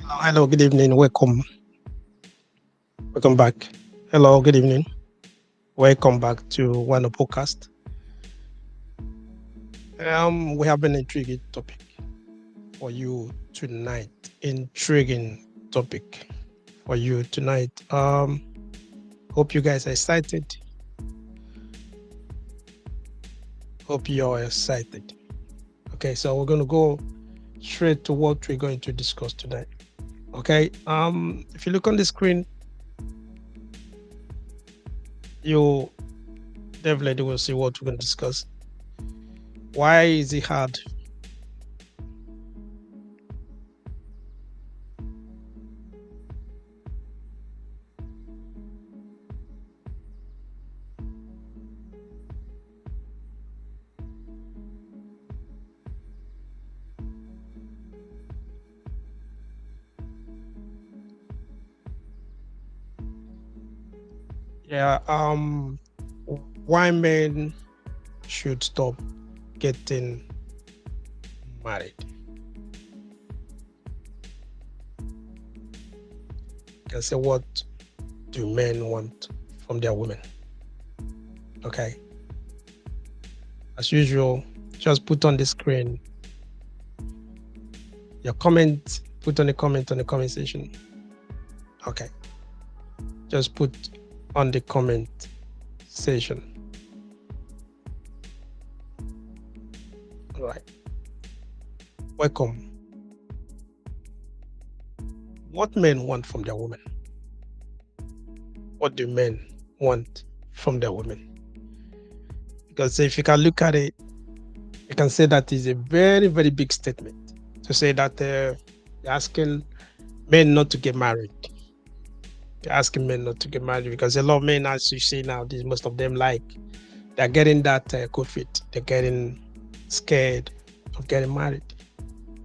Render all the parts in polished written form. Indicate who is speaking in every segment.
Speaker 1: Hello, good evening. Welcome back. Hello, good evening. Welcome back to one podcast. We have an intriguing topic for you tonight. Intriguing topic for you tonight. Hope you guys are excited. Hope you're excited. Okay, so we're gonna go straight to what we're going to discuss tonight. Okay. If you look on the screen, you definitely will see what we're going to discuss. Why is it hard? Yeah. Why men should stop getting married? You can say, what do men want from their women? Okay. As usual, just put on the screen your comment. Put on the comment section. Okay. Just put on the comment section. All right. Welcome. What men want from their women? What do men want from their women? Because if you can look at it, you can say that is a very, very big statement to say that you're asking men not to get married. You're asking men not to get married because a lot of men, as you see now, most of them they're getting that cold feet. They're getting scared of getting married.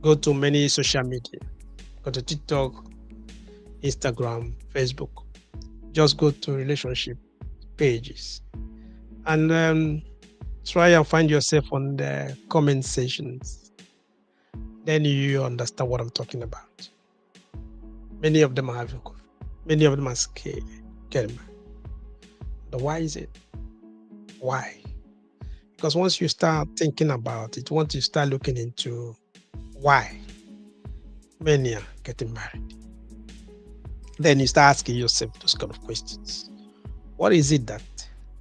Speaker 1: Go to many social media. Go to TikTok, Instagram, Facebook. Just go to relationship pages and try and find yourself on the comment sections. Then you understand what I'm talking about. Many of them are having COVID. Many of them are scared getting married. But why is it? Why? Because once you start thinking about it, once you start looking into why many are getting married, then you start asking yourself those kind of questions. What is it that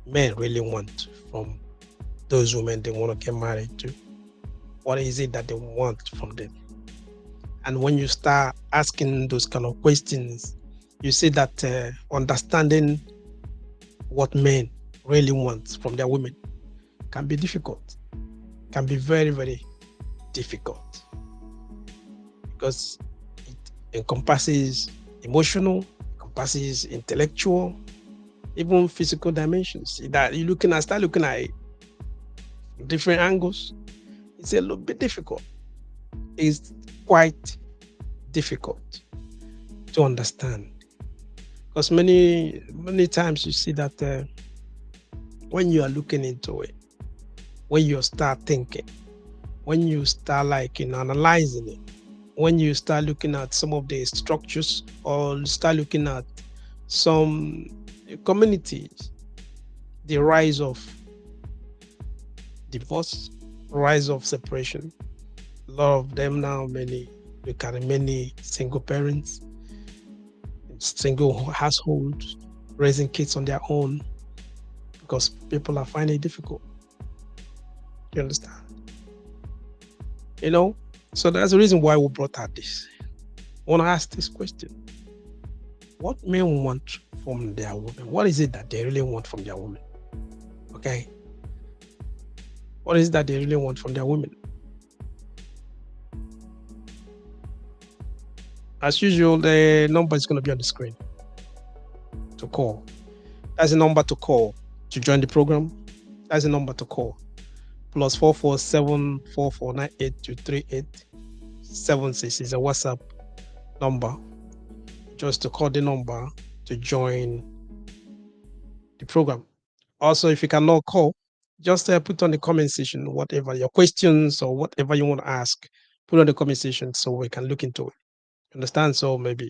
Speaker 1: men really want from those women they want to get married to? What is it that they want from them? And when you start asking those kind of questions, you see that understanding what men really want from their women can be difficult, can be very, very difficult because it encompasses emotional, encompasses intellectual, even physical dimensions. That you start looking at it different angles. It's a little bit difficult. It's quite difficult to understand because many times you see that when you are looking into it, when you start thinking, when you start analyzing it, when you start looking at some of the structures or start looking at some communities, the rise of divorce, rise of separation. A lot of them now, many single parents, single households, raising kids on their own because people are finding it difficult. You understand? You know? So that's the reason why we brought out this. I want to ask this question. What men want from their women? What is it that they really want from their women? Okay? What is it that they really want from their women? As usual, the number is going to be on the screen to call. That's the number to call to join the program. That's the number to call. +447449823876 is a WhatsApp number. Just to call the number to join the program. Also, if you cannot call, just put on the comment section whatever your questions or whatever you want to ask. Put on the comment section so we can look into it. Understand? So maybe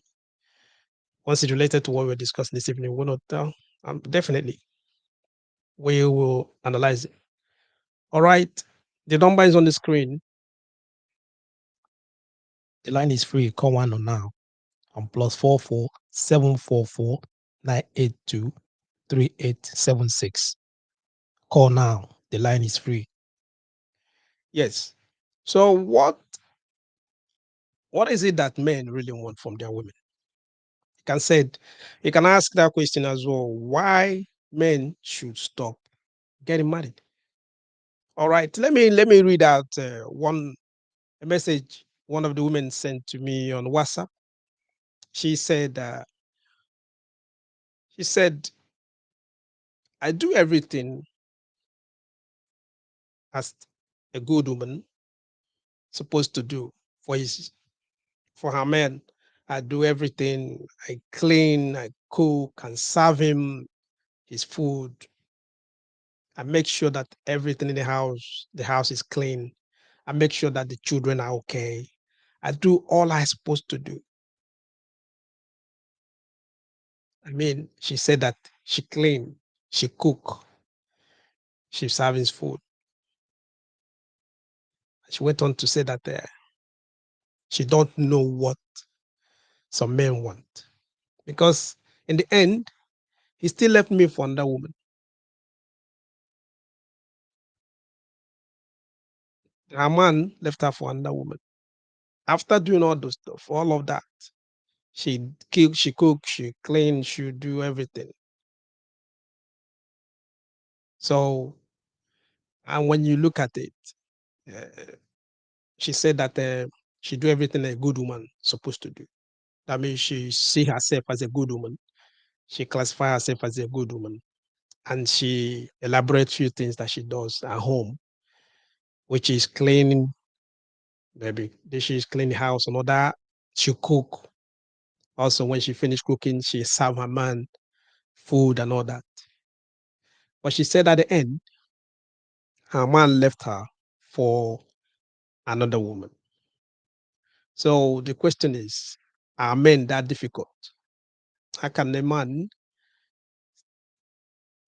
Speaker 1: once it's related to what we're discussing this evening, we're not definitely we will analyze it. All right. The number is on the screen. The line is free. Call one on now on +44 744 982 3876. Call now. The line is free. Yes. So what is it that men really want from their women? Can said you can ask that question as well. Why men should stop getting married? All right. Let me read out one a message one of the women sent to me on WhatsApp. She said she said I do everything as a good woman supposed to do for his for her man. I do everything. I clean, I cook, and serve him his food. I make sure that everything in the house is clean. I make sure that the children are okay. I do all I'm supposed to do. I mean, she said that she clean, she cook, she serves his food. She went on to say that she don't know what some men want because in the end, he still left me for another woman. Her man left her for another woman. After doing all those stuff, all of that, she cook, she clean, she do everything. So, and when you look at it, uh, she said that she do everything a good woman supposed to do. That means she see herself as a good woman. She classify herself as a good woman, and she elaborate few things that she does at home, which is cleaning, maybe dishes, clean the house, and all that. She cook. Also, when she finish cooking, she serve her man food and all that. But she said at the end, her man left her for another woman. So the question is, are men that difficult? How can a man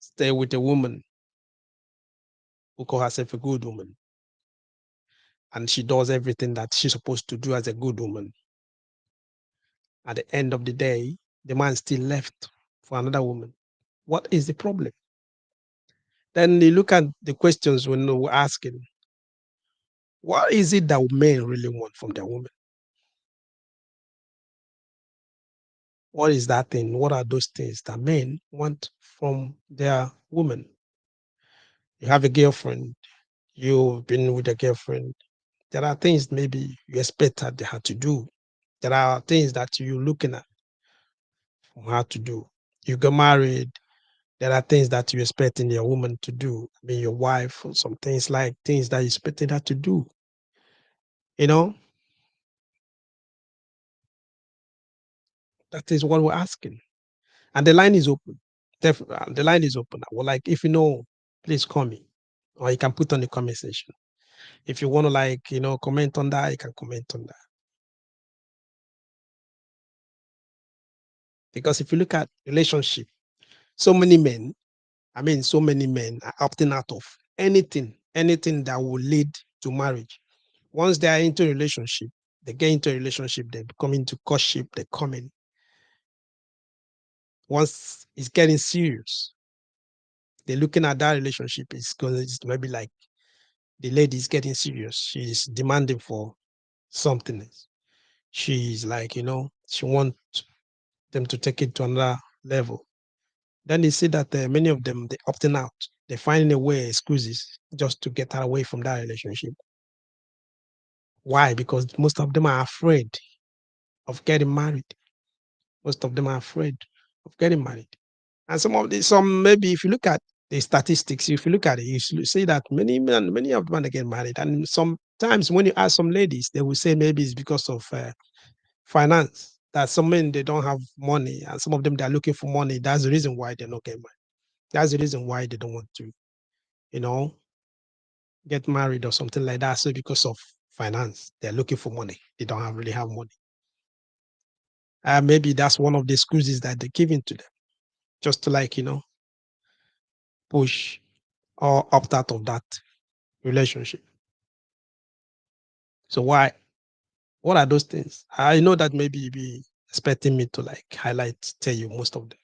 Speaker 1: stay with a woman who call herself a good woman and she does everything that she's supposed to do as a good woman? At the end of the day, the man still left for another woman. What is the problem? Then you look at the questions when we're asking, what is it that men really want from their woman? What is that thing? What are those things that men want from their woman? You have a girlfriend, you've been with a girlfriend. There are things maybe you expect her to do. There are things that you're looking at from her to do. You get married, there are things that you expect in your woman to do. I mean, your wife, or some things like things that you expected her to do. You know, that is what we're asking. And the line is open. The line is open. Well, like, if you know, please call me or you can put on the comment section. If you want to, like, comment on that, you can comment on that. Because if you look at relationship, so many men, I mean, so many men are opting out of anything that will lead to marriage. Once they are into a relationship, they get into a relationship, they become into courtship, they come in. Once it's getting serious, they're looking at that relationship. It's going to maybe like the lady is getting serious. She's demanding for something else. She's like, she wants them to take it to another level. Then they see that many of them they opting out. They're finding a way excuses just to get away from that relationship. Why? Because most of them are afraid of getting married. Most of them are afraid of getting married. And some maybe if you look at the statistics, if you look at it, you see that many men, many of them they get married. And sometimes when you ask some ladies, they will say maybe it's because of finance. That some men they don't have money, and some of them they are looking for money. That's the reason why they're not getting married. That's the reason why they don't want to, you know, get married or something like that. So because of finance, they're looking for money. They don't have really have money. Maybe that's one of the excuses that they're giving to them, just to like, push or opt out of that relationship. So why? What are those things? I know that maybe you be expecting me to like highlight, tell you most of them.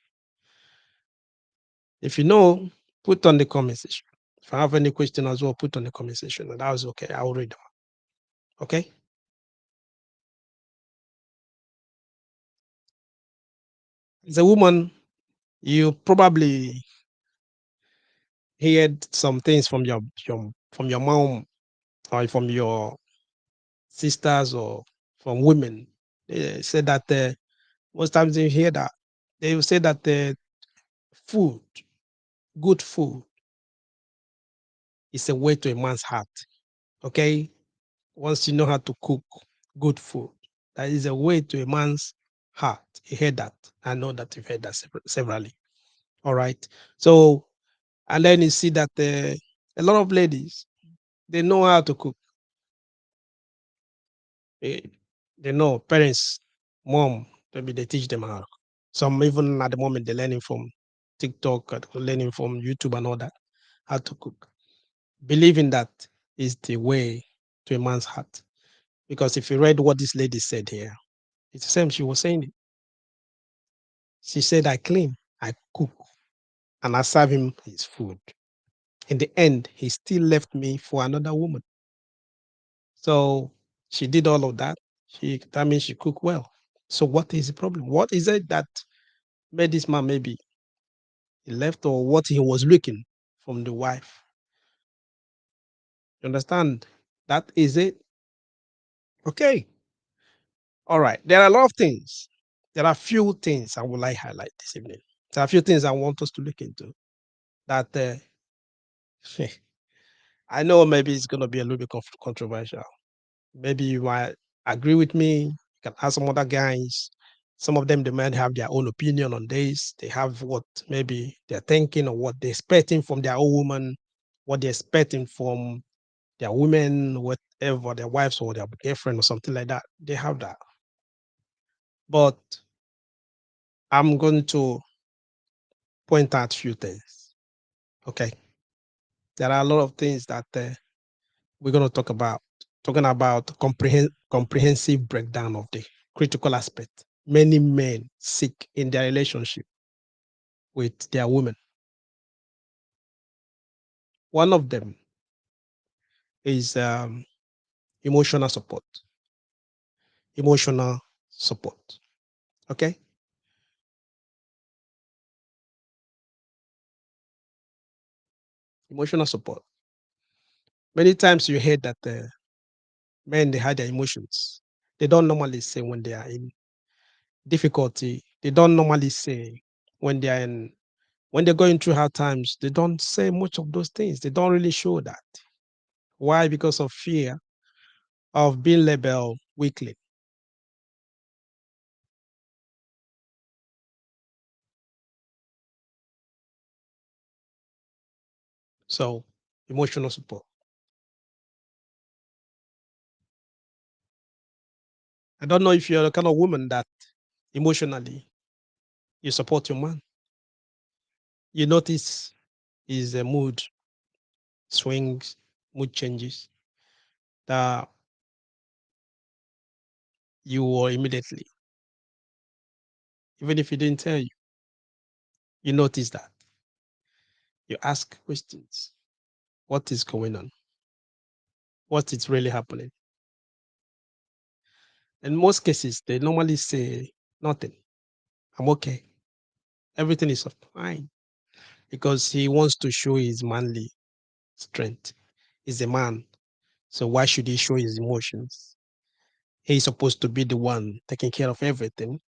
Speaker 1: If you know, put on the comment section. If I have any question as well, put on the comment section, and that was okay. I will read them. Okay. As a woman, you probably heard some things from your mom or from your sisters or from women. They said that most times you hear that they will say that food, good food, is a way to a man's heart. Okay, once you know how to cook good food, that is a way to a man's heart. You heard that. I know that you've heard that severally. All right. So, and then you see that a lot of ladies, they know how to cook. They, they know parents, mom, maybe they teach them how. Some even at the moment they're learning from TikTok, learning from YouTube and all that, how to cook. Believing that is the way to a man's heart. Because if you read what this lady said here, it's the same she was saying it. She said, I clean, I cook, and I serve him his food. In the end, he still left me for another woman. So she did all of that. That means she cooked well. So what is the problem? What is it that made this man maybe he left, or what he was looking from the wife? You understand? That is it. Okay. All right. There are a lot of things. There are few things I would like highlight this evening. There are a few things I want us to look into that I know maybe it's going to be a little bit controversial. Maybe you might agree with me. You can ask some other guys. Some of them, they might have their own opinion on this. They have what maybe they're thinking or what they're expecting from their own woman, what they're expecting from their women, whatever, their wives or their girlfriend or something like that. They have that. But I'm going to point out a few things. Okay. There are a lot of things that we're going to talk about. Talking about comprehensive breakdown of the critical aspect many men seek in their relationship with their women. One of them is emotional support. Emotional support. Okay. Emotional support. Many times you hear that men they hide their emotions. They don't normally say when they are in difficulty. They don't normally say when they are in when they're going through hard times. They don't say much of those things. They don't really show that. Why? Because of fear of being labeled weakling. So emotional support. I don't know if you're the kind of woman that emotionally you support your man. You notice his mood swings, mood changes that you will immediately, even if he didn't tell you, you notice that. You ask questions. What is going on? What is really happening? In most cases, they normally say nothing. I'm okay. Everything is fine because he wants to show his manly strength. He's a man. So why should he show his emotions? He's supposed to be the one taking care of everything.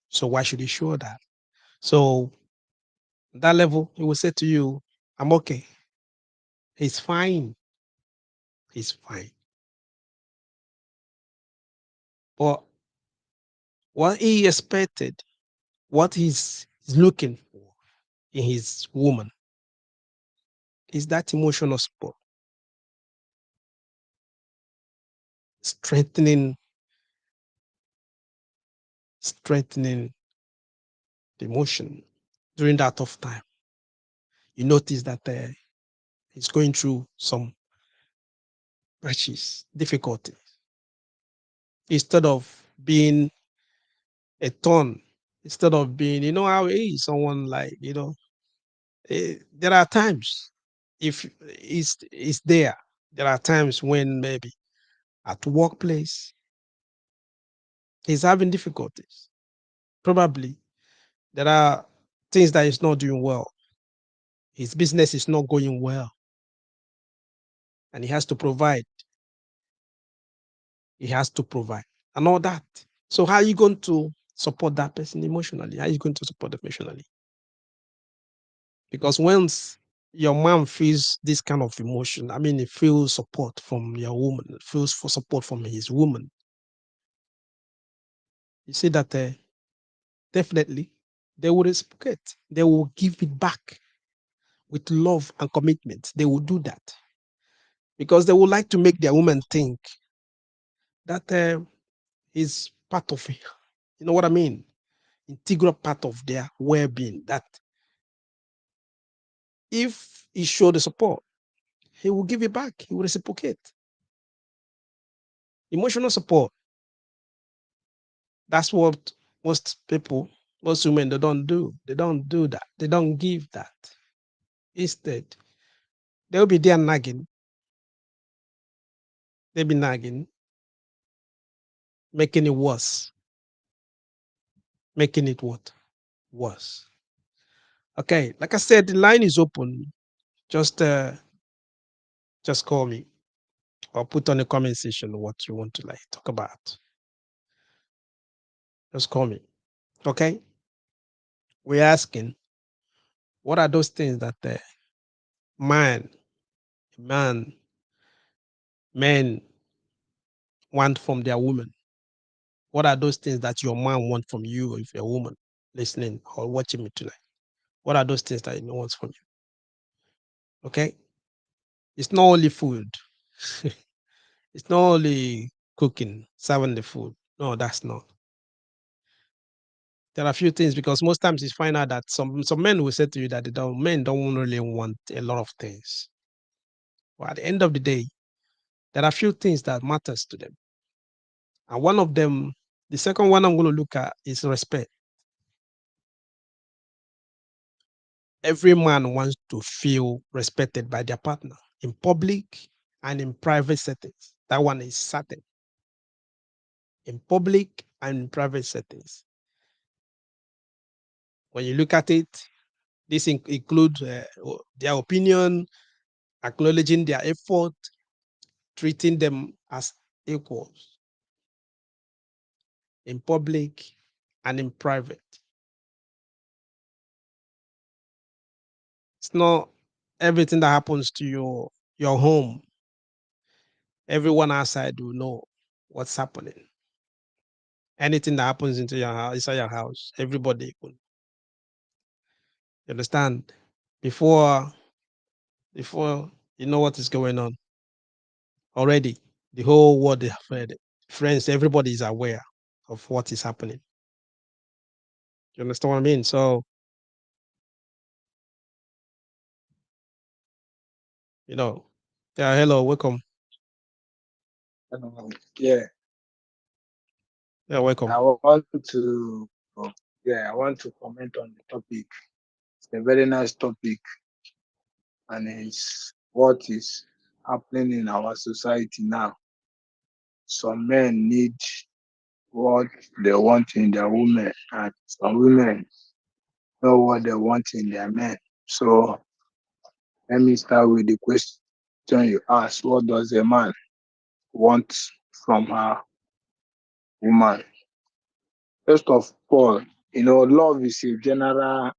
Speaker 1: So why should he show that? So that level, he will say to you, I'm okay. He's fine. He's fine. But what he expected, what he's looking for in his woman is that emotional support, strengthening, strengthening the emotion during that tough time. You notice that he's going through some patches, difficulties. Instead of being a thorn, instead of being, you know how it is, someone like, there are times if it's there. There are times when maybe at workplace he's having difficulties. Probably there are things that he's not doing well. His business is not going well, and he has to provide. He has to provide and all that. So how are you going to support that person emotionally? How are you going to support them emotionally? Because once your man feels this kind of emotion, I mean, he feels support from your woman, feels for support from his woman, you see that definitely they will reciprocate. They will give it back with love and commitment. They will do that because they would like to make their woman think that is part of it. You know what I mean? Integral part of their well-being. That if he show the support, he will give it back. He will reciprocate. Emotional support. That's what most people, most women, they don't do. They don't do that. They don't give that. Instead, they'll be there nagging. They'll be nagging, making it worse. Making it what? Worse. Okay, like I said, the line is open. Just just call me or put on a comment section what you want to like talk about. Just call me. Okay? We're asking, what are those things that the man, man, men want from their woman? What are those things that your man want from you if you're a woman listening or watching me tonight? What are those things that he wants from you? Okay? It's not only food. It's not only cooking, serving the food. No, that's not. There are a few things because most times you find out that some men will say to you that men don't really want a lot of things. But at the end of the day, there are a few things that matters to them. And one of them, the second one I'm going to look at is respect. Every man wants to feel respected by their partner in public and in private settings. That one is certain. In public and in private settings. When you look at it, this includes their opinion, acknowledging their effort, treating them as equals in public and in private. It's not everything that happens to your home. Everyone outside will know what's happening. Anything that happens into your house, inside your house, everybody will. You understand? Before before you know what is going on, already the whole world is heard it. Friends, everybody is aware of what is happening. You understand what I mean? So, you know, yeah, hello, welcome.
Speaker 2: Yeah,
Speaker 1: Yeah, welcome.
Speaker 2: I want to, yeah, I want to comment on the topic. It's a very nice topic, and it's what is happening in our society now. Some men need what they want in their women, and some women know what they want in their men. So let me start with the question you asked: what does a man want from her woman? First of all, love is a general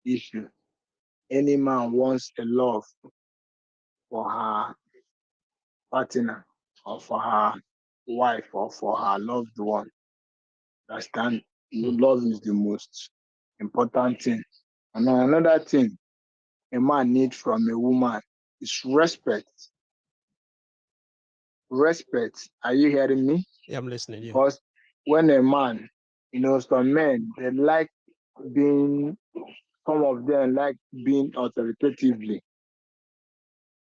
Speaker 2: issue. Any man wants a love for her partner or for her wife or for her loved one. Understand?
Speaker 1: Hmm.
Speaker 2: Love is the most important thing. And then another thing a man needs from a woman is respect. Respect. Are you hearing me?
Speaker 1: Yeah, I'm listening. Yeah.
Speaker 2: Because when a man Some men they like being some of them like being authoritatively.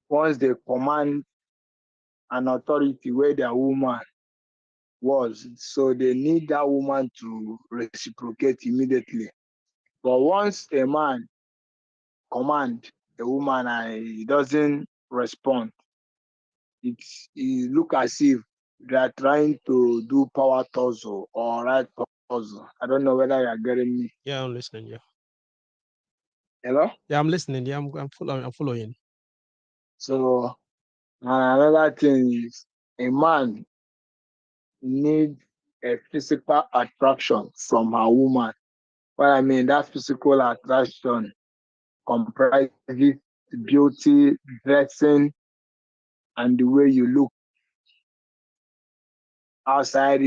Speaker 2: Once they command an authority where their woman was, so they need that woman to reciprocate immediately. But once a man command a woman and he doesn't respond, it look as if they are trying to do power tussle or right tussle. I don't know whether you are getting me.
Speaker 1: Yeah, I'm listening. Yeah,
Speaker 2: Hello?
Speaker 1: yeah, I'm listening. Yeah, I'm following.
Speaker 2: So another thing is a man need a physical attraction from a woman. What I mean, that physical attraction comprises beauty, dressing, and the way you look outside.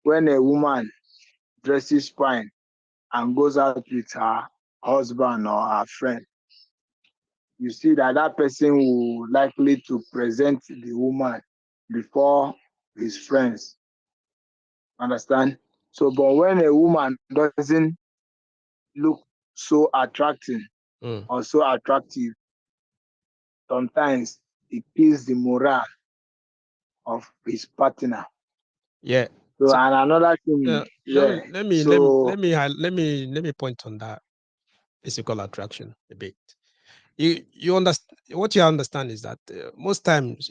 Speaker 2: When a woman dresses fine and goes out with her husband or her friend, you see that that person will likely to present the woman before his friends. Understand? So, but when a woman doesn't look so attractive
Speaker 1: Mm.
Speaker 2: or so attractive, sometimes it kills the morale of his partner.
Speaker 1: Yeah.
Speaker 2: So,
Speaker 1: So
Speaker 2: and another thing,
Speaker 1: let
Speaker 2: yeah.
Speaker 1: me let me let me
Speaker 2: So,
Speaker 1: let me hi- let me point on that physical attraction a bit. You understand what you understand is that most times,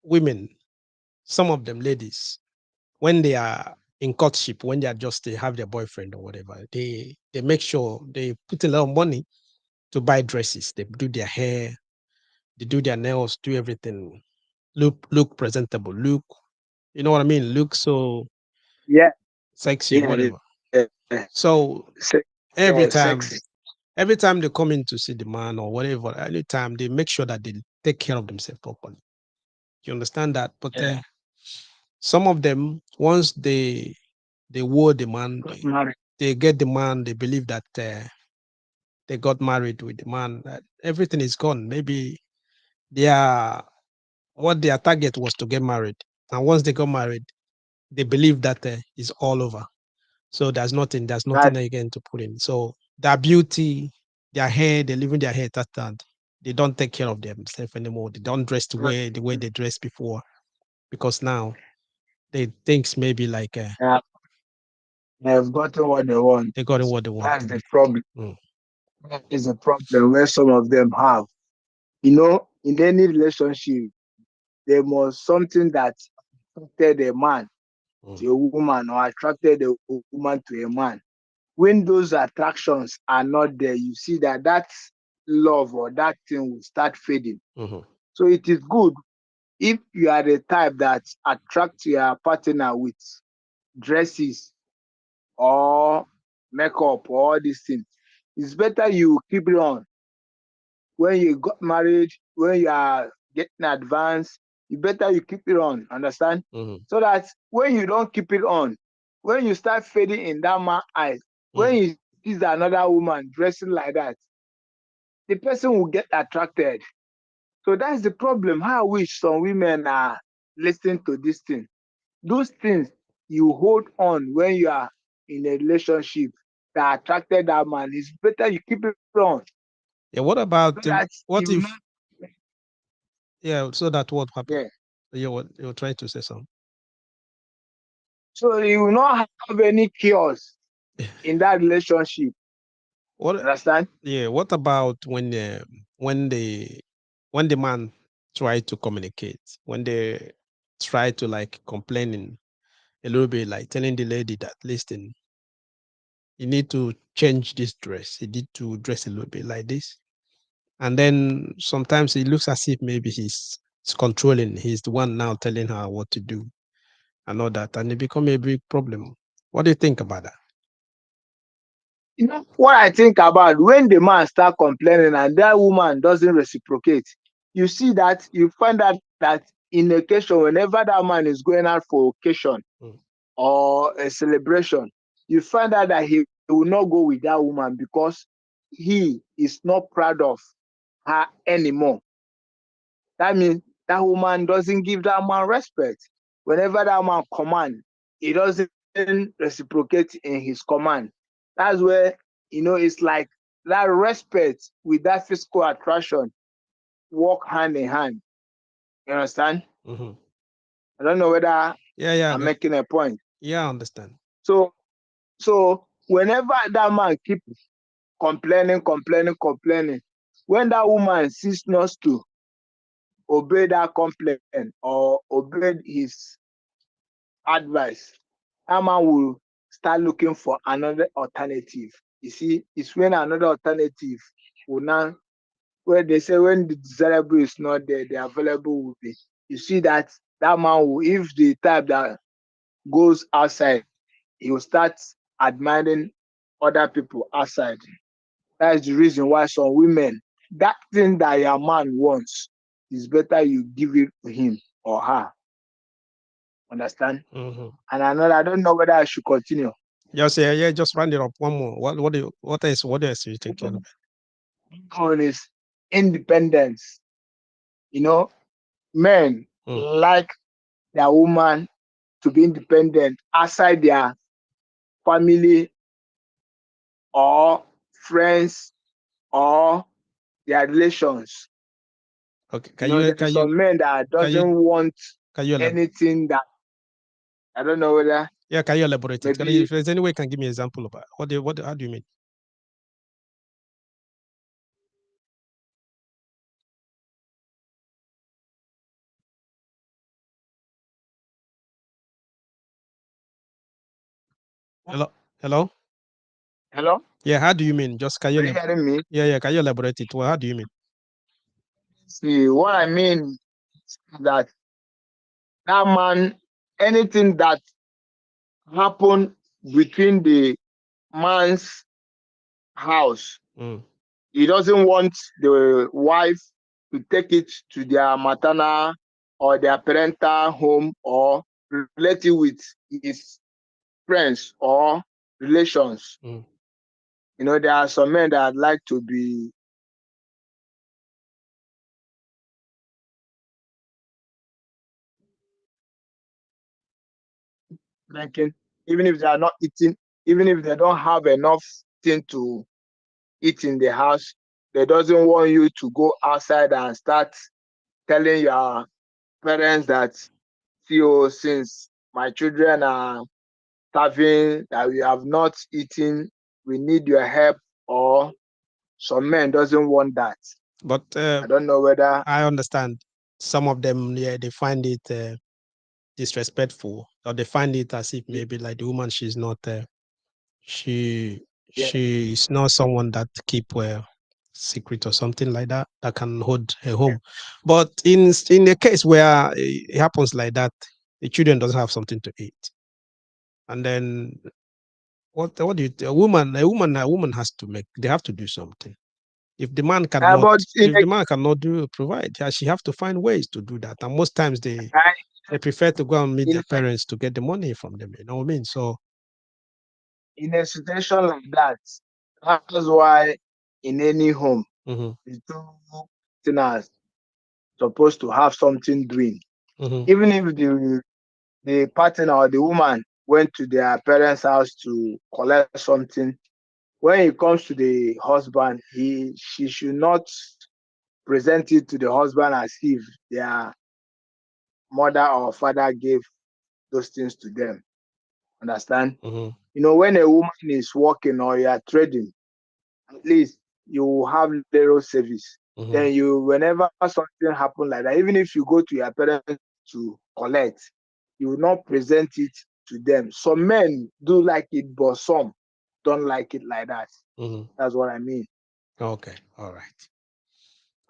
Speaker 1: women, some of them ladies, when they are in courtship, when they are just they have their boyfriend or whatever, they make sure they put a lot of money to buy dresses. They do their hair, they do their nails, do everything, look presentable, look, you know what I mean, look so
Speaker 2: yeah,
Speaker 1: sexy,
Speaker 2: yeah,
Speaker 1: whatever.
Speaker 2: yeah,
Speaker 1: So every
Speaker 2: yeah,
Speaker 1: time,
Speaker 2: sexy.
Speaker 1: every time they come in to see the man or whatever, anytime they make sure that they take care of themselves properly. You understand that? But
Speaker 2: Yeah,
Speaker 1: some of them, once they woo the man,
Speaker 2: got married.
Speaker 1: they get the man, they believe that they got married with the man, that everything is gone. Maybe their what their target was to get married, and once they got married, they believe that it's all over. So there's nothing
Speaker 2: That,
Speaker 1: again to put in. So their beauty, their hair, they're leaving their hair tattered. They don't take care of themselves anymore. They don't dress the way they dressed before because now they thinks maybe like
Speaker 2: they've gotten what they want.
Speaker 1: they got what they want.
Speaker 2: That's the problem.
Speaker 1: Mm,
Speaker 2: That is a problem where some of them have. In any relationship, there was something that attracted a man
Speaker 1: mm,
Speaker 2: to a woman or attracted a woman to a man. When those attractions are not there, you see that love or that thing will start fading.
Speaker 1: mhm.
Speaker 2: So it is good if you are the type that attracts your partner with dresses or makeup or all these things. It's better you keep it on. When you got married, when you are getting advanced, you better you keep it on. Understand?
Speaker 1: Mhm,
Speaker 2: So that when you don't keep it on, when you start fading in that man's eyes, when
Speaker 1: mm.
Speaker 2: you see another woman dressing like that, the person will get attracted. So that's the problem. How I wish some women are listening to this thing. Those things you hold on when you are in a relationship that attracted that man, it's better you keep it on
Speaker 1: Yeah. What
Speaker 2: so
Speaker 1: about
Speaker 2: that you
Speaker 1: what
Speaker 2: will not.
Speaker 1: if yeah? So that what happened?
Speaker 2: Yeah.
Speaker 1: You were trying to say something.
Speaker 2: So you will not have any chaos in that relationship.
Speaker 1: What?
Speaker 2: Understand?
Speaker 1: Yeah. What about when when the man try to communicate, when they try to like complaining a little bit, like telling the lady that listen, you need to change this dress. You need to dress a little bit like this. And then sometimes it looks as if maybe he's controlling. He's the one now telling her what to do and all that, and it become a big problem. What do you think about that?
Speaker 2: What I think about when the man start complaining and that woman doesn't reciprocate, you see that you find out that in occasion, whenever that man is going out for occasion
Speaker 1: Mm,
Speaker 2: or a celebration, you find out that he will not go with that woman because he is not proud of her anymore. That means that woman doesn't give that man respect. Whenever that man command, he doesn't doesn't reciprocate in his command. That's where, it's like that respect with that physical attraction walk hand in hand. You understand?
Speaker 1: Mm-hmm.
Speaker 2: I don't know whether
Speaker 1: Yeah, yeah,
Speaker 2: I'm making a point.
Speaker 1: yeah. I understand.
Speaker 2: So, whenever that man keep complaining, complaining, complaining, when that woman cease not to obey that complaint or obey his advice, that man will start looking for another alternative. You see, it's when another alternative will now, where they say when the desirable is not there, the available will be. You see that man will, if the type that goes outside, he will start admiring other people outside. That's the reason why some women, that thing that your man wants, is better you give it to him or her. Understand?
Speaker 1: Mm-hmm.
Speaker 2: And another, I don't know whether I should continue.
Speaker 1: Just yeah, yeah. Just round it up. One more. What else are you thinking about?
Speaker 2: One is independence. You know, men
Speaker 1: Mm.
Speaker 2: like their woman to be independent outside their family or friends or their relations.
Speaker 1: Okay.
Speaker 2: There's some men that
Speaker 1: can you
Speaker 2: doesn't want
Speaker 1: can you elaborate?
Speaker 2: anything that, I don't know whether
Speaker 1: Yeah, can you elaborate it? If
Speaker 2: maybe.
Speaker 1: there's any way, you can give me an example about how do you mean? Hello, hello.
Speaker 2: Hello,
Speaker 1: Yeah, how do you mean? Just can you
Speaker 2: are you hearing me?
Speaker 1: yeah, yeah. Can you elaborate it? Well, how do you mean?
Speaker 2: See, what I mean is that that man, anything that happen between the man's house,
Speaker 1: Mm.
Speaker 2: he doesn't want the wife to take it to their maternal or their parental home or relate it with his friends or relations.
Speaker 1: Mm.
Speaker 2: There are some men that like to be drinking, even if they are not eating, even if they don't have enough thing to eat in the house, they doesn't want you to go outside and start telling your parents that, see, oh, since my children are starving, that we have not eaten, we need your help. Or some men doesn't want that.
Speaker 1: But
Speaker 2: I don't know whether.
Speaker 1: I understand some of them. Yeah, they find it disrespectful, or they find it as if maybe like the woman, she
Speaker 2: Yeah,
Speaker 1: she is not someone that keep secret or something like that that can hold a
Speaker 2: yeah.
Speaker 1: home. But in a case where it happens like that, the children doesn't have something to eat, and then what do you a woman has to make, they have to do something. If the man cannot,
Speaker 2: But in
Speaker 1: if
Speaker 2: a,
Speaker 1: the man cannot do provide, she have to find ways to do that. And most times they prefer to go and meet
Speaker 2: in
Speaker 1: their parents to get the money from them. You know what I mean? So
Speaker 2: in a situation like that, that's why in any home,
Speaker 1: mhm,
Speaker 2: the two partners supposed to have something doing.
Speaker 1: mhm,
Speaker 2: Even if the partner or the woman went to their parents' house to collect something, when it comes to the husband, she should not present it to the husband as if their mother or father gave those things to them. Understand?
Speaker 1: mhm,
Speaker 2: When a woman is working or you are trading, at least you will have little service.
Speaker 1: mhm,
Speaker 2: Then whenever something happen like that, even if you go to your parents to collect, you will not present it to them. Some men do like it, but some don't like it like that.
Speaker 1: mhm.
Speaker 2: That's what I mean.
Speaker 1: Okay, all right,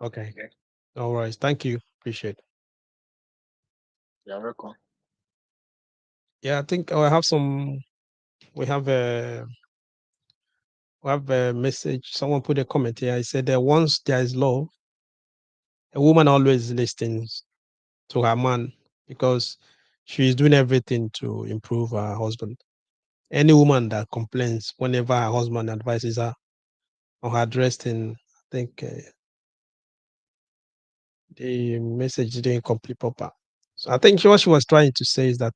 Speaker 1: okay,
Speaker 2: Okay.
Speaker 1: all right. Thank you. Appreciate it.
Speaker 2: You're welcome.
Speaker 1: Yeah, I think I have some. We have a message. Someone put a comment here. I said that once there is love, a woman always listens to her man because she is doing everything to improve her husband. Any woman that complains whenever her husband advises her on her dressing, I think the message didn't complete proper. So I think what she was trying to say is that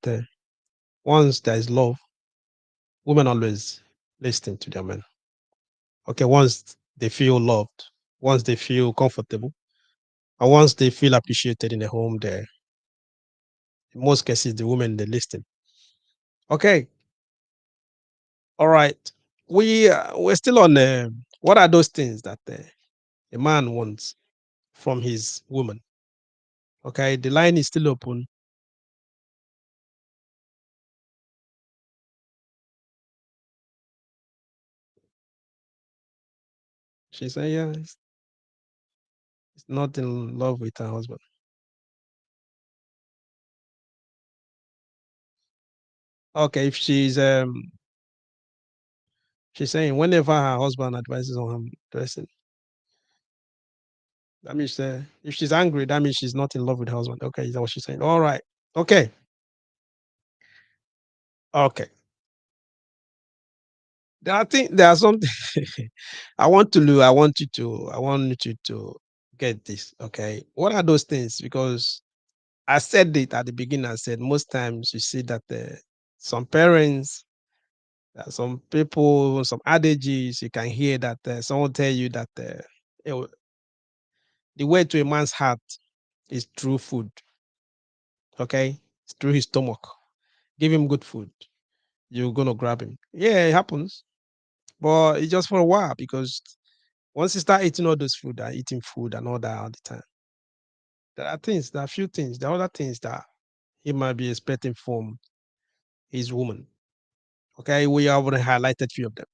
Speaker 1: once there is love, Women always listen to their men. Okay, once they feel loved, once they feel comfortable, and once they feel appreciated in the home, there, in most cases, the women they listen. Okay, all right. We're still on. What are those things that a man wants from his woman? Okay, the line is still open. She said, "Yeah, it's not in love with her husband." Okay, if she's saying whenever her husband advises on him dressing, that means if she's angry, that means she's not in love with her husband. Okay, is that what she's saying? All right. Okay. Okay. I think there are something I want to do. I want you to get this. Okay. What are those things? Because I said it at the beginning. I said most times you see that some parents, some people, some adages, you can hear that someone tell you that you know, the way to a man's heart is through food. Okay. It's through his stomach. Give him good food. You're going to grab him. Yeah, it happens. But it's just for a while because once you start eating all those food and eating food and all that all the time, there are a few things, there are other things that he might be expecting from his woman. Okay, we have already highlighted few of them.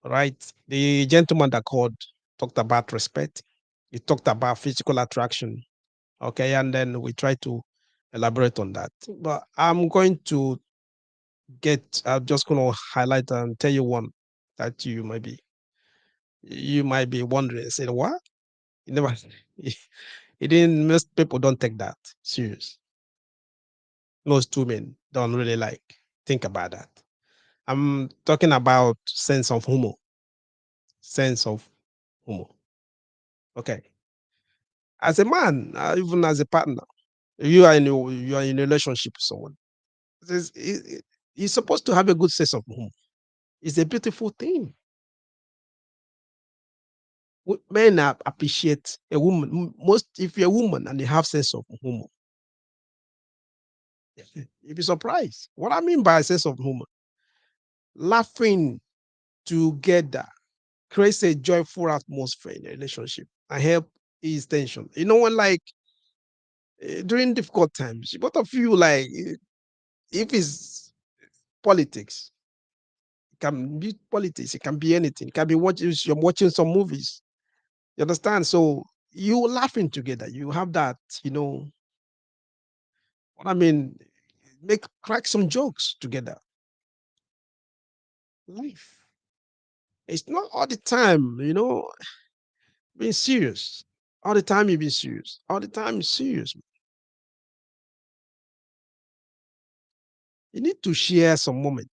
Speaker 1: Right? The gentleman that called talked about respect. He talked about physical attraction. Okay, and then we try to elaborate on that. But I'm just gonna highlight and tell you one that you might be wondering, say what? You never it didn't most people don't take that serious. Most women don't really like think about that. I'm talking about sense of humor. Sense of humor. Okay. As a man, even as a partner, you are in a relationship with someone. You're supposed to have a good sense of humor. It's a beautiful thing. Men appreciate a woman. Most if you're a woman and you have sense of humor, you'll be surprised. What I mean by sense of humor, laughing together creates a joyful atmosphere in a relationship and help ease tension. You know, when like during difficult times, both of you like if it's politics, it can be politics, it can be anything. It can be watching you're watching some movies. You understand? So you laughing together. You have that, you know, what I mean, make crack some jokes together. Life. It's not all the time, you know, being serious. All the time you be serious. All the time serious. You need to share some moment,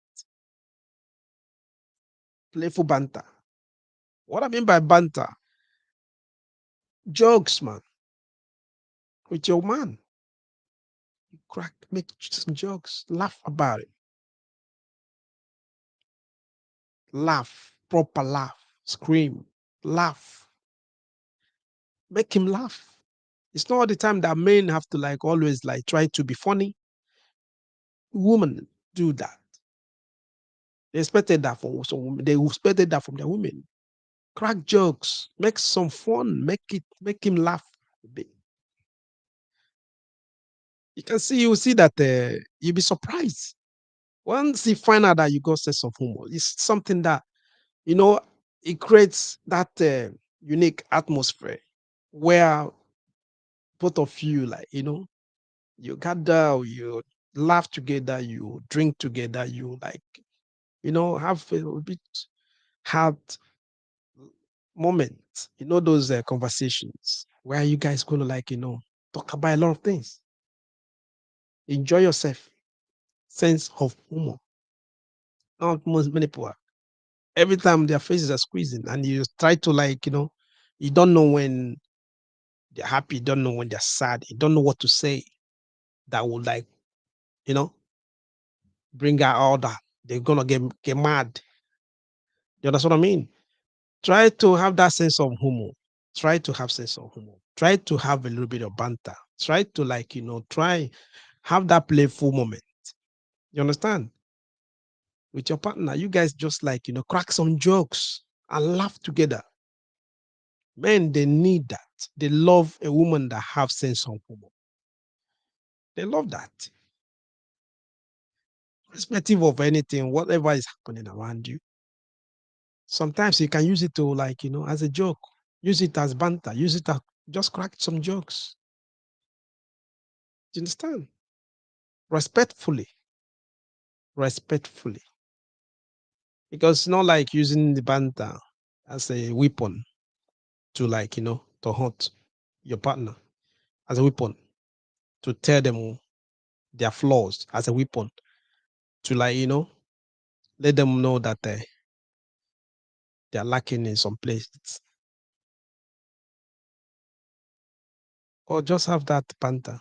Speaker 1: playful banter. What I mean by banter, jokes, man, with your man. Crack, make some jokes, laugh about it, laugh, proper laugh, scream, laugh, make him laugh. It's not all the time that men have to like always like try to be funny. Women do that. They expected that from some women. They expected that from their women. Crack jokes, make some fun, make him laugh a bit. You see that you'll be surprised. Once you find out that you got sense of humor, it's something that, you know, it creates that unique atmosphere where both of you, like, you know, you gather, you laugh together, you drink together, you like, you know, have a bit hard moment, you know, those conversations where you guys gonna like, you know, talk about a lot of things, enjoy yourself, sense of humor. Not most many people every time their faces are squeezing and you try to like, you know, you don't know when they're happy, you don't know when they're sad, you don't know what to say that would like, you know, bring out all that. They're gonna get mad. You understand what I mean? Try to have that sense of humor. Try to have sense of humor. Try to have a little bit of banter. Try to try have that playful moment. You understand? With your partner, you guys just crack some jokes and laugh together. Men, they need that. They love a woman that have sense of humor. They love that. Irrespective of anything, whatever is happening around you. Sometimes you can use it to as a joke. Use it as banter. Use it as just crack some jokes. Do you understand? Respectfully. Respectfully. Because it's not like using the banter as a weapon to to hurt your partner, as a weapon to tell them their flaws, as a weapon to let them know that they are lacking in some places. Or just have that banter.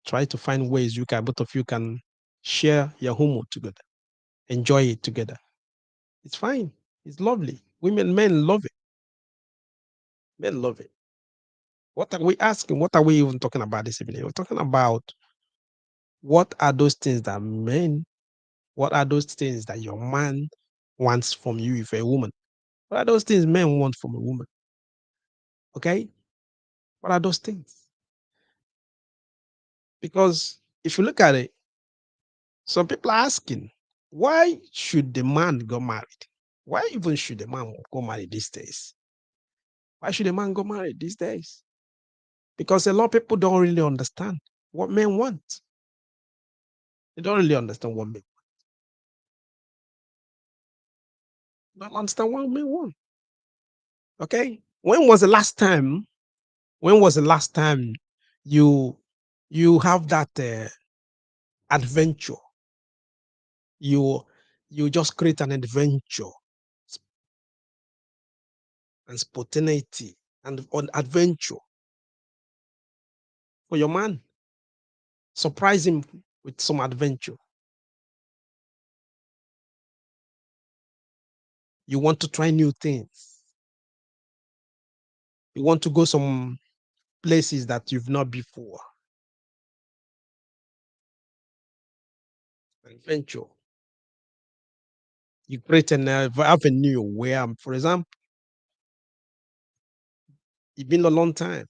Speaker 1: Try to find ways both of you can share your humor together, enjoy it together. It's fine. It's lovely. Men love it. Men love it. What are we asking? What are we even talking about this evening? We're talking about what are those things that men, what are those things that your man wants from you if you're a woman? What are those things men want from a woman? Okay? What are those things? Because if you look at it, some people are asking, why should the man go married? Why even should the man go married these days? Why should a man go married these days? Because a lot of people don't really understand what men want. They don't really understand what men don't understand what men want. Okay? When was the last time? When was the last time you have that adventure? You you just create an adventure and spontaneity and on adventure for your man. Surprise him with some adventure. You want to try new things. You want to go some places that you've not before. Adventure. You create an avenue where, for example, it's been a long time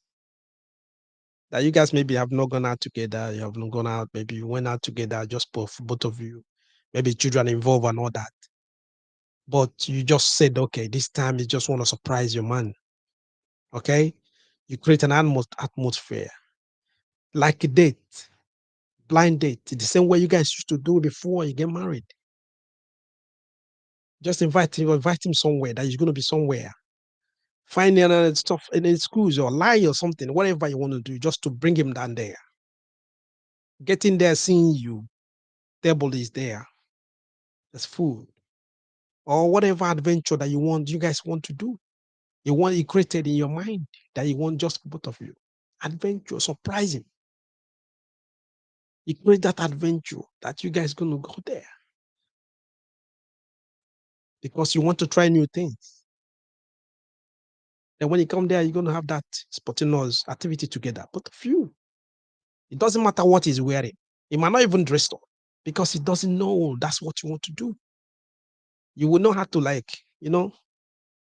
Speaker 1: that you guys maybe have not gone out together. You have not gone out. Maybe you went out together, just both of you. Maybe children involved and all that. But you just said, okay, this time you just want to surprise your man. Okay, you create an atmosphere like a date, blind date, the same way you guys used to do before you get married. Just invite him somewhere that he's going to be somewhere. Find stuff in the schools or lie or something, whatever you want to do, just to bring him down there. Getting there, seeing you, table is there. There's food or whatever adventure that you guys want to do. You created in your mind that you want just both of you. Adventure, surprising. You create that adventure that you guys gonna go there because you want to try new things. And when you come there, you're gonna have that spontaneous activity together. Both of you. It doesn't matter what he's wearing. He might not even dress up because he doesn't know that's what you want to do. You will not have to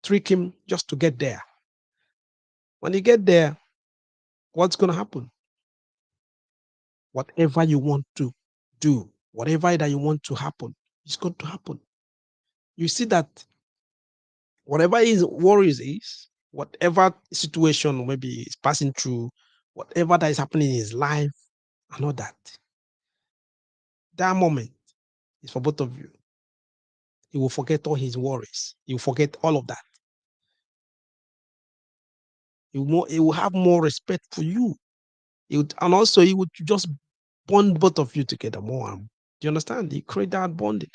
Speaker 1: trick him just to get there. When you get there, what's gonna happen? Whatever you want to do, whatever that you want to happen, it's going to happen. You see that whatever his worries is, whatever situation maybe is passing through, whatever that is happening in his life, and all that, that moment is for both of you. He will forget all his worries. He will forget all of that. He will have more respect for you. And also he would just bond both of you together more. Do you understand? He create that bonding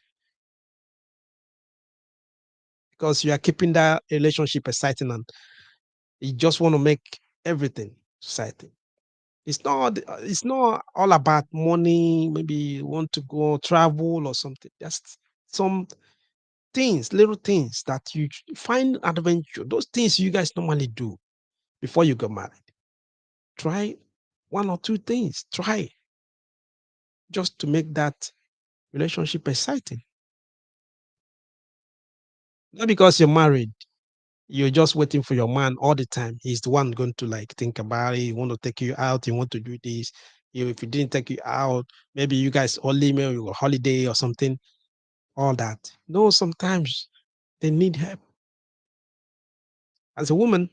Speaker 1: because you are keeping that relationship exciting and you just want to make everything exciting. It's not all about money. Maybe you want to go travel or something. Some things, little things that you find adventure, those things you guys normally do before you get married. Try one or two things. Try just to make that relationship exciting. Not because you're married, you're just waiting for your man all the time. He's the one going to like think about it. He want to take you out. He want to do this. If he didn't take you out, maybe you guys only maybe a holiday or something. All that. No, sometimes they need help. As a woman,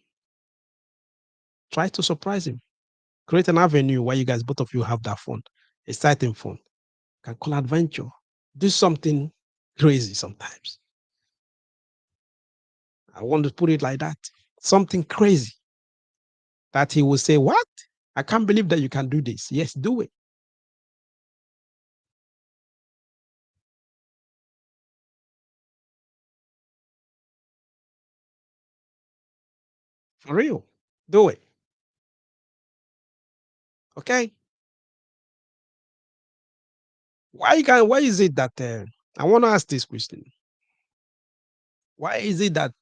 Speaker 1: try to surprise him. Create an avenue where you guys, both of you, have that fun, exciting fun. Can call adventure. Do something crazy sometimes. I want to put it like that. Something crazy that he will say, "What? I can't believe that you can do this." Yes, do it. For real. Do it. Okay. Why is it that I want to ask this question? Why is it that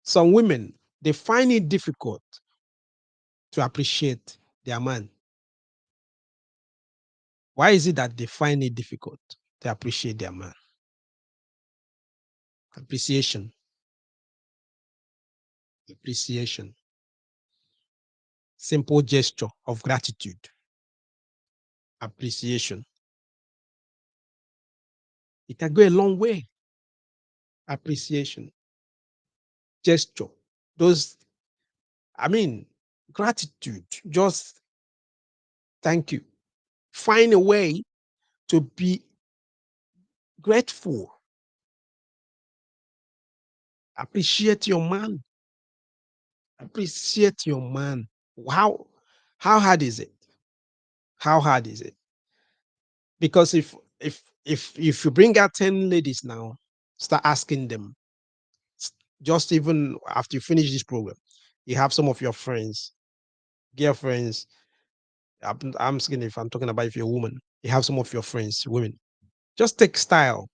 Speaker 1: some women they find it difficult to appreciate their man? Why is it that they find it difficult to appreciate their man? Appreciation, appreciation, simple gesture of gratitude, appreciation. It can go a long way. Appreciation, gesture, those, I mean, gratitude, just thank you. Find a way to be grateful. Appreciate your man. Appreciate your man. How how hard is it? How hard is it? Because if you bring out 10 ladies now, start asking them, just even after you finish this program, you have some of your friends, girlfriends. I'm saying if I'm talking about if you're a woman, you have some of your friends, women. Just take style.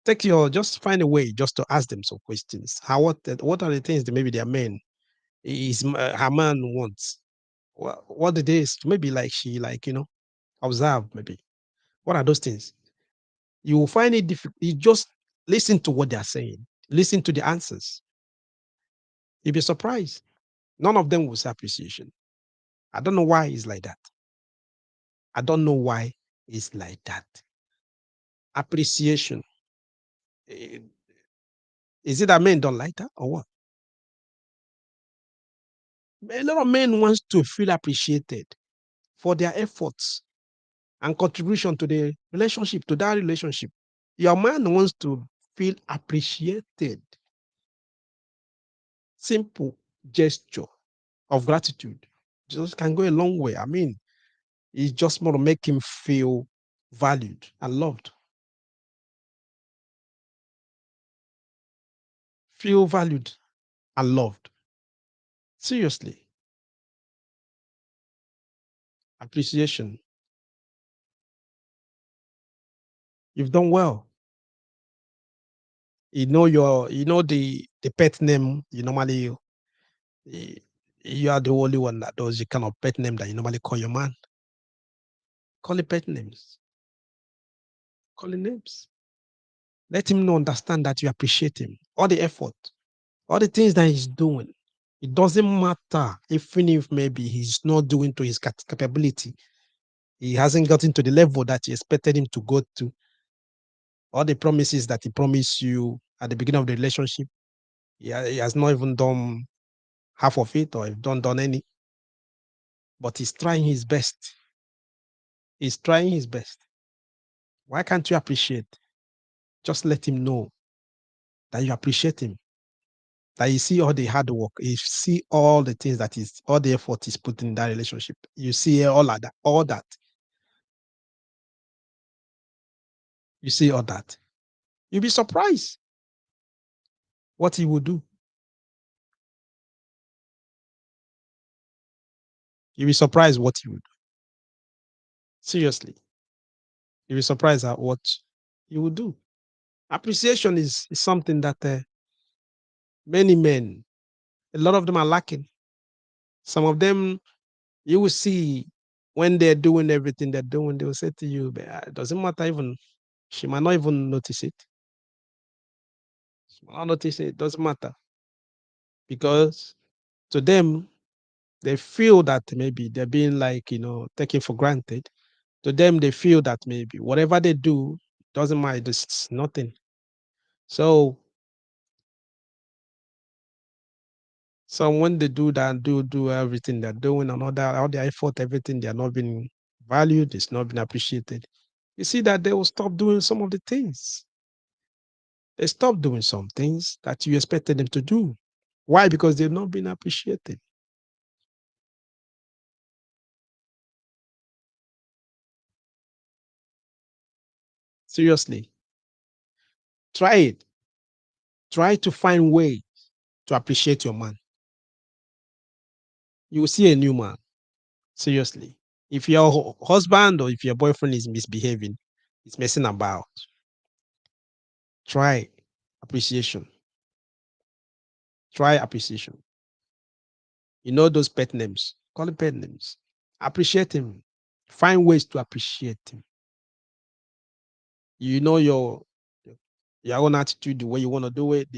Speaker 1: Take your just find a way just to ask them some questions. What are the things that maybe their men is her man wants? What it is? Maybe like she like observe maybe. What are those things? You will find it difficult. You just listen to what they are saying. Listen to the answers. You'll be surprised. None of them will say appreciation. I don't know why it's like that. I don't know why it's like that. Appreciation. Eh, Is it that men don't like that or what? A lot of men wants to feel appreciated for their efforts and contribution to the relationship, to that relationship. Your man wants to feel appreciated. Simple gesture of gratitude just can go a long way. I mean, it's just more to make him feel valued and loved. Feel valued and loved. Seriously, appreciation. You've done well. The pet name you normally y- you are the only one that does the kind of pet name that you normally call your man. Call it pet names. Call it names. Let him know, understand that you appreciate him. All the effort, all the things that he's doing. It doesn't matter, even if maybe he's not doing to his capability. He hasn't gotten to the level that you expected him to go to. All the promises that he promised you at the beginning of the relationship, he has not even done half of it or don't done any, but he's trying his best. He's trying his best. Why can't you appreciate? Just let him know that you appreciate him, that you see all the hard work, you see all the things that is, all the effort is put in that relationship. You see all of that, all that. You see all that. You'll be surprised what he will do. You'll be surprised what he will do. Seriously. You'll be surprised at what he will do. Appreciation is something that many men, a lot of them are lacking. Some of them, you will see when they're doing everything they're doing, they will say to you, "But, it doesn't matter even, she might not even notice it. She might not notice it, it doesn't matter. Because to them, they feel that maybe they're being like, taken for granted. To them, they feel that maybe whatever they do doesn't matter, it's nothing. So, so when they do that, do everything they're doing, and all their effort, everything, they're not being valued, it's not being appreciated. You see that they will stop doing some of the things. They stop doing some things that you expected them to do. Why? Because they've not been appreciated. Seriously, try it. Try to find way to appreciate your man. You will see a new man. Seriously. If your husband or if your boyfriend is misbehaving, is messing about, try appreciation. Try appreciation. You know those pet names. Call it pet names. Appreciate him. Find ways to appreciate him. You know your own attitude, the way you want to do it,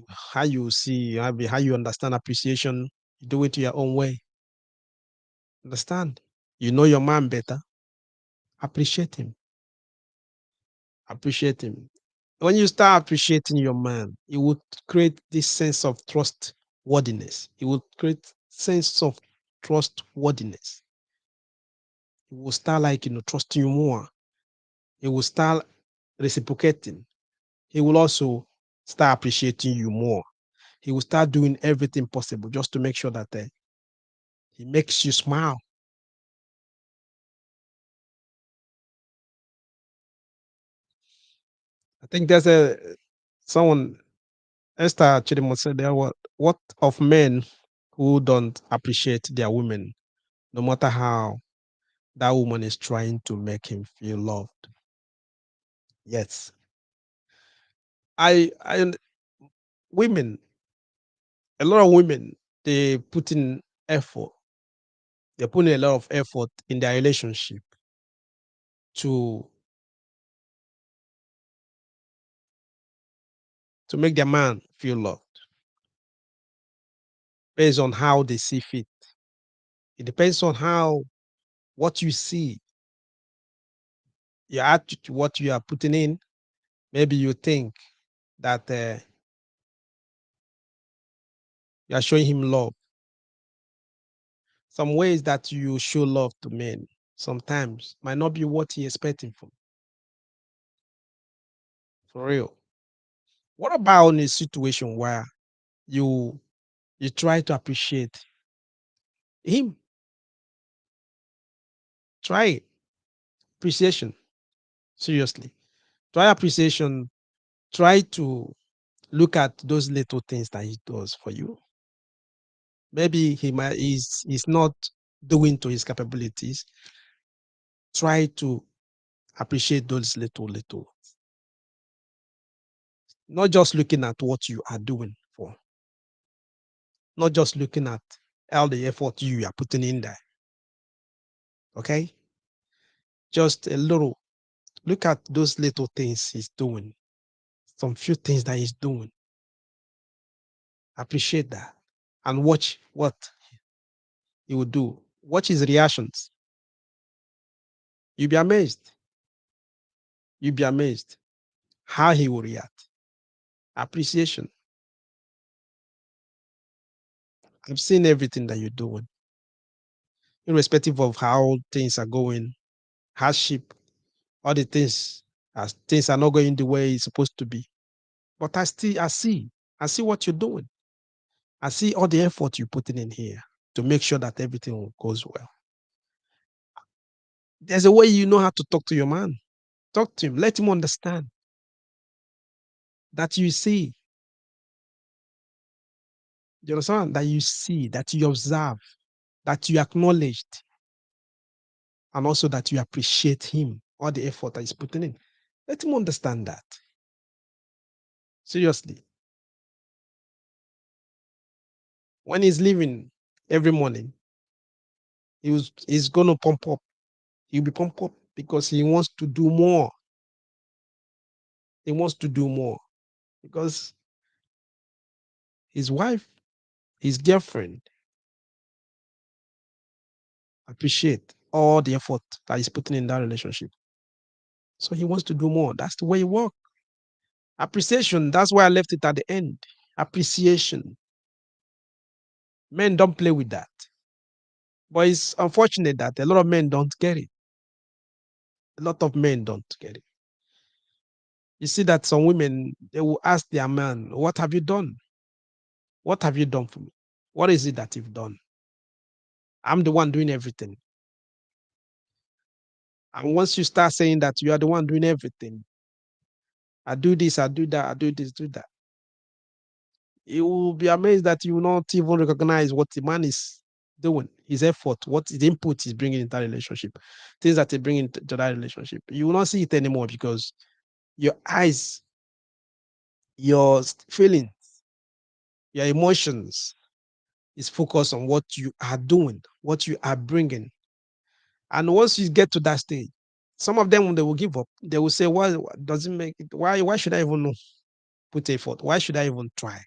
Speaker 1: how you see, how you understand appreciation. You do it your own way. Understand? You know your man better. Appreciate him. Appreciate him. When you start appreciating your man, it would create this sense of trustworthiness. It will create sense of trustworthiness. It will start like trusting you more. It will start reciprocating. He will also start appreciating you more. He will start doing everything possible just to make sure that he makes you smile. I think there's a someone Esther Chidimo said there what of men who don't appreciate their women, no matter how that woman is trying to make him feel loved. Yes. I women, a lot of women, they put in effort. They're putting a lot of effort in their relationship to to make their man feel loved based on how they see fit. It depends on how what you see, your attitude, what you are putting in. Maybe you think that you are showing him love. Some ways that you show love to men sometimes might not be what he expecting from for real. What about in a situation where you you try to appreciate him? Try appreciation. Seriously. Try appreciation. Try to look at those little things that he does for you. Maybe he's not doing to his capabilities. Try to appreciate those little, not just looking at what you are doing for, not just looking at all the effort you are putting in there. Okay, just a little. Look at those little things he's doing. Some few things that he's doing. Appreciate that and watch what he will do. Watch his reactions. You'll be amazed. You'll be amazed how he will react. Appreciation. I've seen everything that you're doing, irrespective of how things are going, hardship, all the things, as things are not going the way it's supposed to be. But I see what you're doing. I see all the effort you're putting in here to make sure that everything goes well. There's a way you know how to talk to your man. Talk to him. Let him understand that you see. You understand that you see, that you observe, that you acknowledged, and also that you appreciate him, all the effort that he's putting in. Let him understand that. Seriously. When he's leaving every morning, he's gonna pump up. He'll be pump up because he wants to do more. He wants to do more because his wife, his girlfriend, appreciate all the effort that he's putting in that relationship. So he wants to do more. That's the way he works. Appreciation. That's why I left it at the end. Appreciation. Men don't play with that. But it's unfortunate that a lot of men don't get it. A lot of men don't get it. You see that some women, they will ask their man, what have you done? What have you done for me? What is it that you've done? I'm the one doing everything. And once you start saying that you are the one doing everything, I do this, I do that, I do this, do that, you will be amazed that you will not even recognize what the man is doing, his effort, what his input is bringing into that relationship, things that he bringing to that relationship. You will not see it anymore because your eyes, your feelings, your emotions is focused on what you are doing, what you are bringing. And once you get to that stage, some of them, when they will give up, they will say, why does it make it? Why should I even put effort? Why should I even try?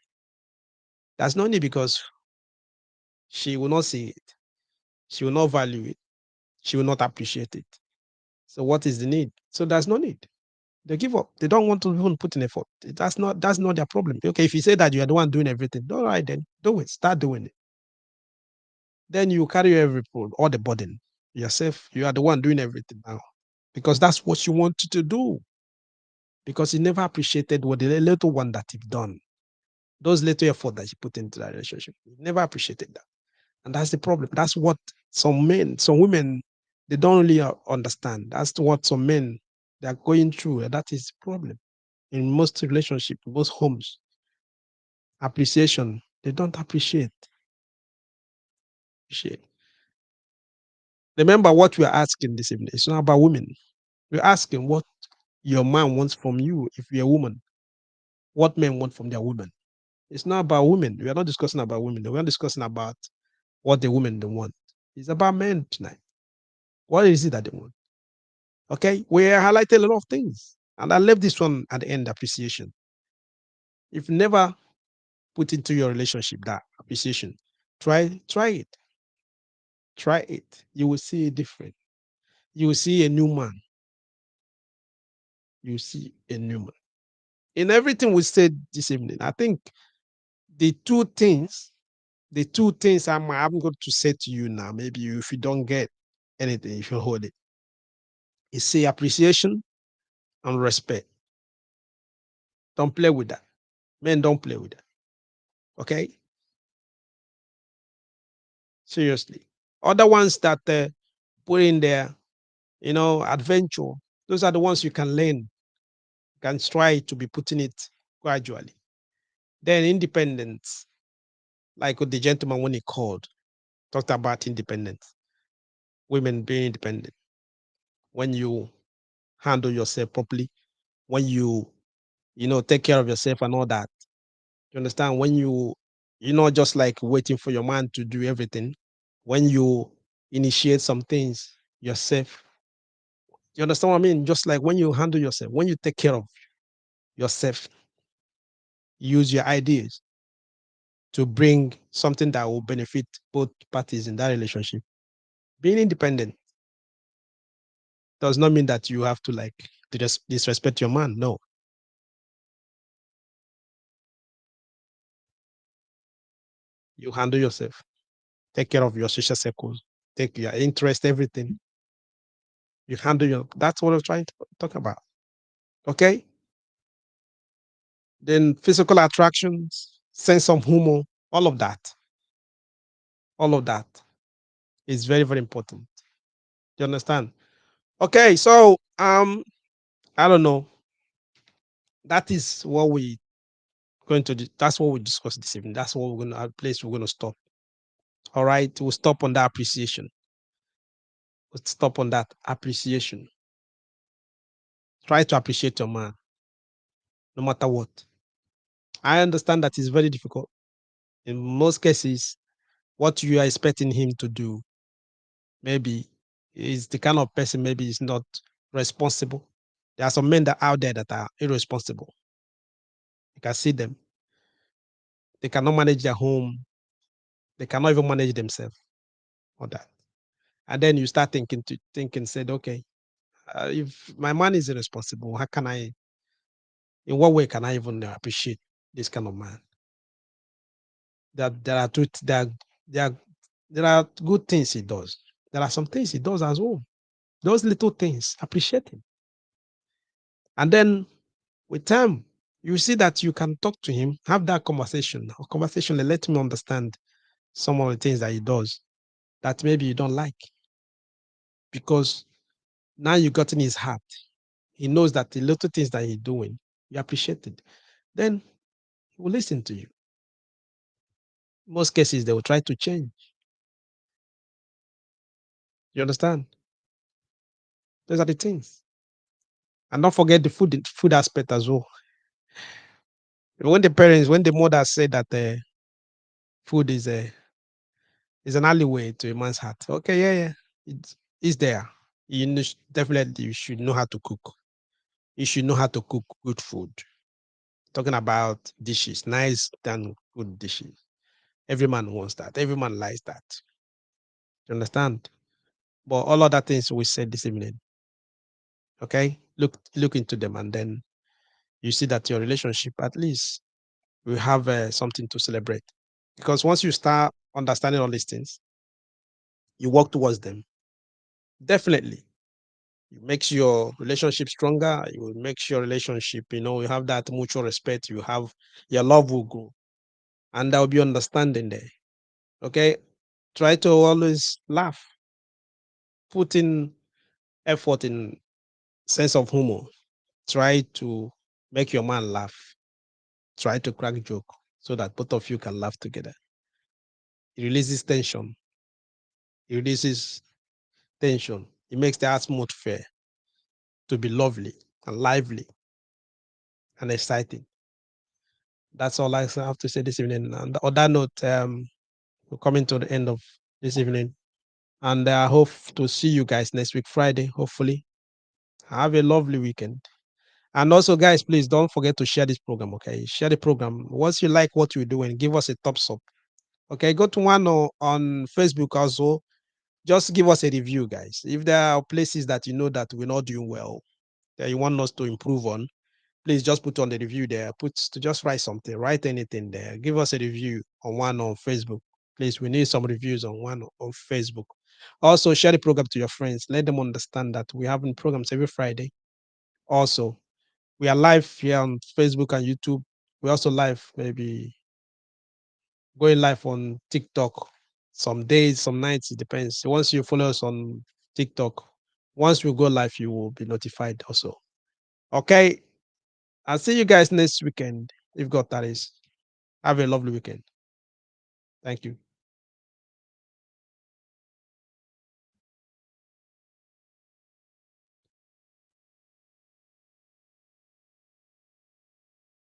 Speaker 1: That's not only because she will not see it, she will not value it, she will not appreciate it. So what is the need? So there's no need. They give up. They don't want to even put in effort. That's not their problem. Okay, if you say that you are the one doing everything, all right, then do it. Start doing it. Then you carry all the burden yourself. You are the one doing everything now because that's what you want to do. Because you never appreciated what the little one that you've done, those little effort that you put into that relationship. You never appreciated that. And that's the problem. That's what some men, some women, they don't really understand. That's what some men they are going through. And that is the problem in most relationships, most homes. Appreciation. They don't appreciate. Remember what we are asking this evening. It's not about women. We're asking what your man wants from you if you're a woman. What men want from their women. It's not about women. We are not discussing about women. We're not discussing about what the women they want. It's about men tonight. What is it that they want? Okay, we highlighted a lot of things, and I left this one at the end. Appreciation. If you never put into your relationship that appreciation, try it, try it. You will see it different. You will see a new man. You will see a new man. In everything we said this evening, I think the two things, the two things I'm going to say to you now, maybe if you don't get anything, if you hold it, is say appreciation and respect. Don't play with that. Men don't play with that. Okay? Seriously. Other ones that put in there, adventure, those are the ones you can learn, you can try to be putting it gradually. Then independence, like with the gentleman when he called, talked about independence, women being independent. When you handle yourself properly, when you take care of yourself and all that. You understand? When you're not just like waiting for your man to do everything. When you initiate some things yourself, you understand what I mean? Just like when you handle yourself, when you take care of yourself, use your ideas to bring something that will benefit both parties in that relationship. Being independent does not mean that you have to like disrespect your man. No, you handle yourself, take care of your social circles, take your interest, everything. You handle your. That's what I'm trying to talk about. Okay. Then physical attractions, sense of humor, all of that, all of that is very, very important. You understand? Okay, so I don't know. That is what we going to do. That's what we discuss this evening. That's what we're gonna place we're gonna stop. All right, we'll stop on that appreciation. We'll stop on that appreciation. Try to appreciate your man, no matter what. I understand that it's very difficult. In most cases, what you are expecting him to do maybe is the kind of person maybe is not responsible. There are some men that out there that are irresponsible. You can see them. They cannot manage their home. They cannot even manage themselves or that. And then you start thinking, said, okay, if my man is irresponsible, how can I, in what way can I even appreciate this kind of man? That there are two, there are, there are good things he does. There are some things he does as well. Those little things, appreciate him. And then with time, you see that you can talk to him, have that conversation, or conversation and let him understand some of the things that he does that maybe you don't like. Because now you got in his heart. He knows that the little things that he's doing, you appreciate it. Then he will listen to you. In most cases, they will try to change. You understand? Those are the things. And don't forget the food aspect as well. When the mother said that food is an alleyway to a man's heart. Okay, yeah, yeah, it's there. Definitely you should know how to cook. You should know how to cook good food. Talking about dishes, nice and good dishes. Every man wants that. Every man likes that. You understand? But all other things we said this evening, okay? Look into them, and then you see that your relationship at least will have something to celebrate. Because once you start understanding all these things, you work towards them. Definitely, it makes your relationship stronger. It will make your relationship, you have that mutual respect. You have your love will grow, and there will be understanding there. Okay, try to always laugh, put in effort in sense of humor. Try to make your man laugh. Try to crack joke so that both of you can laugh together. It releases tension. It releases tension. It makes the atmosphere to be lovely and lively and exciting. That's all I have to say this evening. And on that note, we're coming to the end of this evening. And I hope to see you guys next week, Friday, hopefully. Have a lovely weekend. And also, guys, please don't forget to share this program, okay? Share the program. Once you like what we're doing, give us a thumbs up. Okay, go to one on Facebook also. Just give us a review, guys. If there are places that you know that we're not doing well, that you want us to improve on, please just put on the review there. Just write something, write anything there. Give us a review on one on Facebook. Please, we need some reviews on one on Facebook. Also, share the program to your friends. Let them understand that we're having programs every Friday. Also, we are live here on Facebook and YouTube. We also live, maybe going live on TikTok. Some days, some nights, it depends. Once you follow us on TikTok, once we go live, you will be notified also. Okay. I'll see you guys next weekend. If God that is. Have a lovely weekend. Thank you.